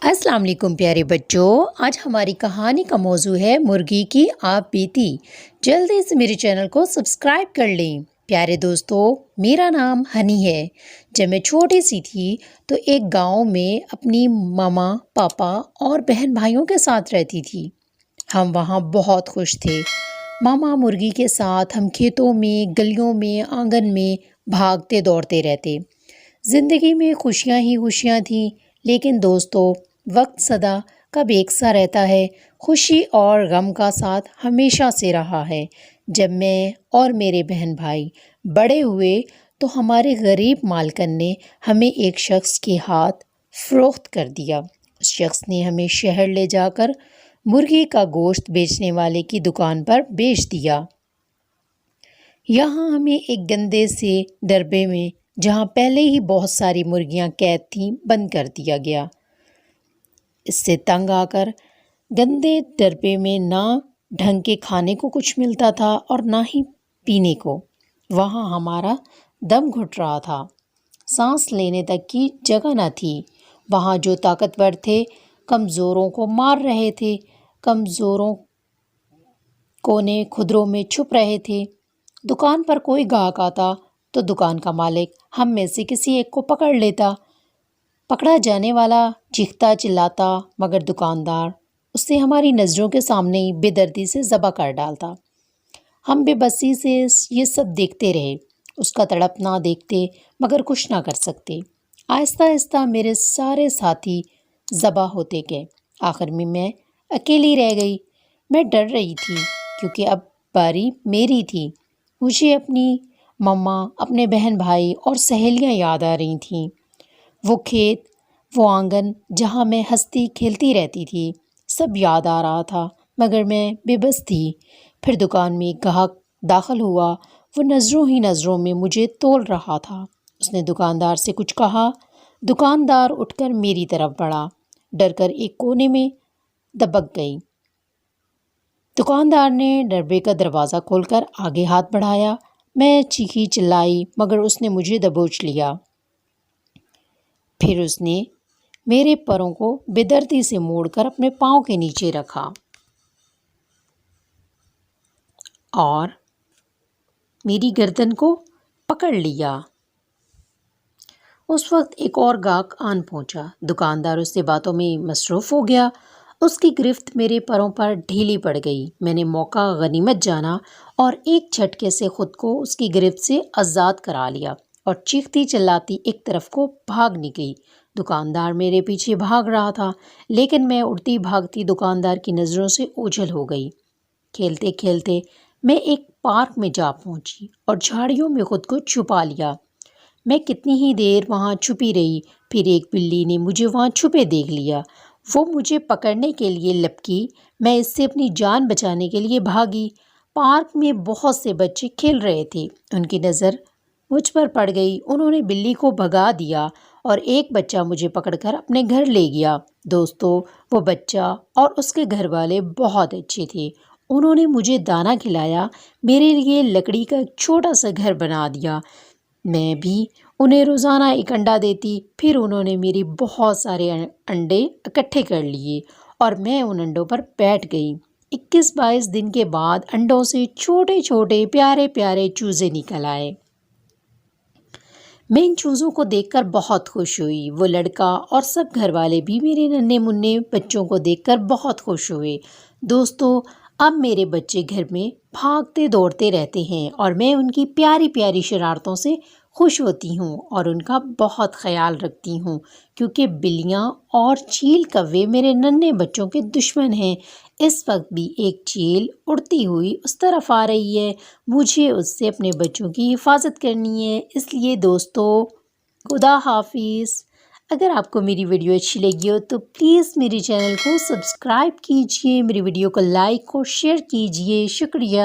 السلام علیکم پیارے بچوں، آج ہماری کہانی کا موضوع ہے مرغی کی آپ بیتی۔ جلدی سے میرے چینل کو سبسکرائب کر لیں۔ پیارے دوستو، میرا نام ہنی ہے۔ جب میں چھوٹی سی تھی تو ایک گاؤں میں اپنی ماما، پاپا اور بہن بھائیوں کے ساتھ رہتی تھی۔ ہم وہاں بہت خوش تھے۔ ماما مرغی کے ساتھ ہم کھیتوں میں، گلیوں میں، آنگن میں بھاگتے دوڑتے رہتے۔ زندگی میں خوشیاں ہی خوشیاں تھیں، لیکن دوستو وقت سدا کب ایک سا رہتا ہے؟ خوشی اور غم کا ساتھ ہمیشہ سے رہا ہے۔ جب میں اور میرے بہن بھائی بڑے ہوئے تو ہمارے غریب مالکن نے ہمیں ایک شخص کے ہاتھ فروخت کر دیا۔ اس شخص نے ہمیں شہر لے جا کر مرغی کا گوشت بیچنے والے کی دکان پر بیچ دیا۔ یہاں ہمیں ایک گندے سے ڈربے میں، جہاں پہلے ہی بہت ساری مرغیاں قید تھیں، بند کر دیا گیا۔ اس سے تنگ آ کر گندے ڈربے میں نہ ڈھنگ کے کھانے کو کچھ ملتا تھا اور نہ ہی پینے کو۔ وہاں ہمارا دم گھٹ رہا تھا، سانس لینے تک کی جگہ نہ تھی۔ وہاں جو طاقتور تھے کمزوروں کو مار رہے تھے، کمزوروں کونے کھدروں میں چھپ رہے تھے۔ دکان پر کوئی گاہک آتا تو دکان کا مالک ہم میں سے کسی ایک کو پکڑ لیتا۔ پکڑا جانے والا چیختا چلاتا، مگر دکاندار اسے ہماری نظروں کے سامنے ہی بے دردی سے ذبح کر ڈالتا۔ ہم بے بسی سے یہ سب دیکھتے رہے، اس کا تڑپنا دیکھتے مگر کچھ نہ کر سکتے۔ آہستہ آہستہ میرے سارے ساتھی ذبح ہوتے گئے۔ آخر میں اکیلی رہ گئی۔ میں ڈر رہی تھی کیونکہ اب باری میری تھی۔ مجھے اپنی مما، اپنے بہن بھائی اور سہیلیاں یاد آ رہی تھیں۔ وہ کھیت، وہ آنگن جہاں میں ہنستی کھیلتی رہتی تھی، سب یاد آ رہا تھا، مگر میں بے بس تھی۔ پھر دکان میں ایک گاہک داخل ہوا۔ وہ نظروں ہی نظروں میں مجھے تول رہا تھا۔ اس نے دکاندار سے کچھ کہا۔ دکاندار اٹھ کر میری طرف بڑھا، ڈر کر ایک کونے میں دبک گئی۔ دکاندار نے ڈربے کا دروازہ کھول کر آگے ہاتھ بڑھایا۔ میں چیخی چلائی مگر اس نے مجھے دبوچ لیا۔ پھر اس نے میرے پروں کو بے دردی سے موڑ کر اپنے پاؤں کے نیچے رکھا اور میری گردن کو پکڑ لیا۔ اس وقت ایک اور گاہک آن پہنچا۔ دکاندار اس سے باتوں میں مصروف ہو گیا۔ اس کی گرفت میرے پروں پر ڈھیلی پڑ گئی۔ میں نے موقع غنیمت جانا اور ایک جھٹکے سے خود کو اس کی گرفت سے آزاد کرا لیا اور چیختی چلاتی ایک طرف کو بھاگ نکلی۔ دکاندار میرے پیچھے بھاگ رہا تھا، لیکن میں اڑتی بھاگتی دکاندار کی نظروں سے اوجھل ہو گئی۔ کھیلتے کھیلتے میں ایک پارک میں جا پہنچی اور جھاڑیوں میں خود کو چھپا لیا۔ میں کتنی ہی دیر وہاں چھپی رہی، پھر ایک بلی نے مجھے وہاں چھپے دیکھ لیا۔ وہ مجھے پکڑنے کے لیے لپکی۔ میں اس سے اپنی جان بچانے کے لیے بھاگی۔ پارک میں بہت سے بچے کھیل رہے تھے۔ ان کی نظر مجھ پر پڑ گئی۔ انہوں نے بلی کو بھگا دیا اور ایک بچہ مجھے پکڑ کر اپنے گھر لے گیا۔ دوستو، وہ بچہ اور اس کے گھر والے بہت اچھے تھے۔ انہوں نے مجھے دانہ کھلایا، میرے لیے لکڑی کا ایک چھوٹا سا گھر بنا دیا۔ میں بھی انہیں روزانہ ایک انڈا دیتی۔ پھر انہوں نے میری بہت سارے انڈے اکٹھے کر لیے اور میں ان انڈوں پر بیٹھ گئی۔ 21-22 دن کے بعد انڈوں سے چھوٹے چھوٹے پیارے پیارے چوزے نکل آئے۔ میں ان چوزوں کو دیکھ کر بہت خوش ہوئی۔ وہ لڑکا اور سب گھر والے بھی میرے ننھے منھے بچوں کو دیکھ کر بہت خوش ہوئے۔ دوستو، اب میرے بچے گھر میں بھاگتے دوڑتے رہتے ہیں اور میں ان کی پیاری پیاری شرارتوں سے خوش ہوتی ہوں اور ان کا بہت خیال رکھتی ہوں، کیونکہ بلیاں اور چیل کوے میرے ننھے بچوں کے دشمن ہیں۔ اس وقت بھی ایک چیل اڑتی ہوئی اس طرف آ رہی ہے۔ مجھے اس سے اپنے بچوں کی حفاظت کرنی ہے۔ اس لیے دوستو، خدا حافظ۔ اگر آپ کو میری ویڈیو اچھی لگی ہو تو پلیز میرے چینل کو سبسکرائب کیجئے، میری ویڈیو کو لائک اور شیئر کیجئے۔ شکریہ۔